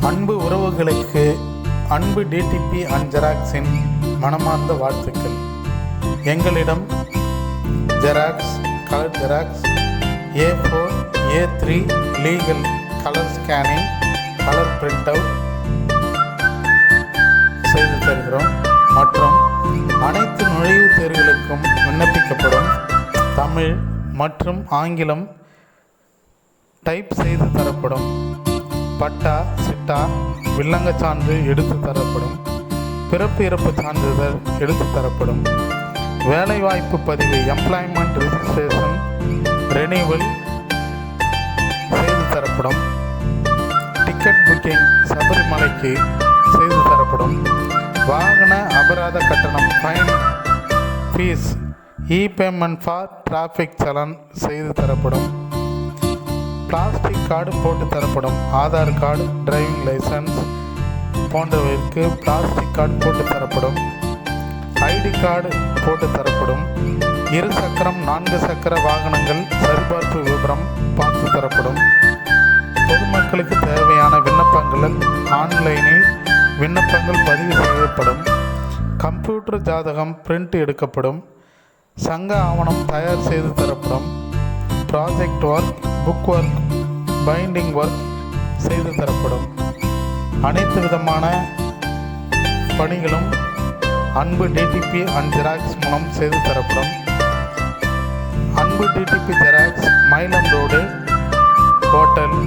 அன்பு உறவுகளுக்கு அன்பு டிடிபி அண்ட் ஜெராக்ஸின் மனமார்ந்த வாழ்த்துக்கள். எங்களிடம் xerox, colour xerox, A4, A3 legal, colour scanning, colour print out செய்து தருகிறோம். மற்றும் அனைத்து நுழைவுத் தேர்வுகளுக்கும் விண்ணப்பிக்கப்படும் தமிழ் மற்றும் ஆங்கிலம் டைப் செய்து தரப்படும். பட்டா, சிட்டா, வில்லங்கச் சான்று எடுத்து தரப்படும். பிறப்பு இறப்பு சான்றிதழ் எடுத்து தரப்படும். வேலைவாய்ப்பு பதிவு எம்ப்ளாய்மெண்ட் ரெஜிஸ்ட்ரேஷன் ரெனியூவல் செய்து தரப்படும். டிக்கெட் புக்கிங் சபரிமலைக்கு செய்து தரப்படும். வாகன அபராத கட்டணம் fine fees e payment for traffic challan செய்து தரப்படும். பிளாஸ்டிக் கார்டு போட்டு தரப்படும். ஆதார் கார்டு, டிரைவிங் லைசன்ஸ் போன்றவைக்கு பிளாஸ்டிக் கார்டு போட்டு தரப்படும். ஐடி கார்டு போட்டு தரப்படும். 2 சக்கரம் 4 சக்கர வாகனங்கள் சரிபார்ப்பு விவரம் பார்த்து தரப்படும். பொதுமக்களுக்கு தேவையான விண்ணப்பங்கள் ஆன்லைனில் விண்ணப்பங்கள் பதிவு செய்யப்படும். கம்ப்யூட்டர் ஜாதகம் பிரிண்ட் எடுக்கப்படும். சங்க ஆவணம் தயார் செய்து தரப்படும். Project work, book work, binding work செய்து தரப்படும். அனைத்து விதமான பணிகளும் அன்பு டிடிபி அண்ட் ஜெராக்ஸ் மூலம் செய்து தரப்படும். Anbu DTP xerox, Mayilam road, hotel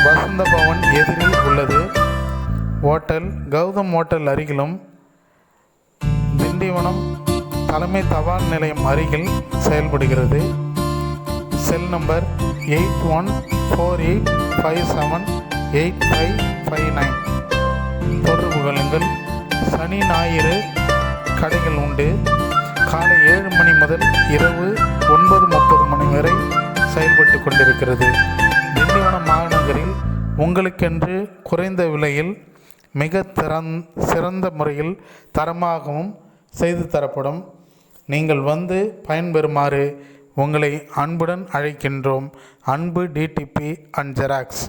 Vasantha Bhavan எதிரில் உள்ளது. ஹோட்டல் கௌதம் ஹோட்டல் அருகிலும், திண்டிவனம் தலைமை தபால் நிலையம் அருகில் செயல்படுகிறது. Cell number 8148578559. தொடர்பு கொள்ளுங்கள். சனி ஞாயிறு கடைகள் உண்டு. காலை 7 மணி முதல் இரவு 9:30 மணி வரை செயல்பட்டு கொண்டிருக்கிறது. திண்டிவனம் மாநகரில் உங்களுக்கென்று குறைந்த விலையில் மிக சிறந்த முறையில் தரமாகவும் செய்து தரப்படும். நீங்கள் வந்து பயன்பெறுமாறு உங்களை அன்புடன் அழைக்கின்றோம். அன்பு டிடிபி அண்ட் ஜெராக்ஸ்.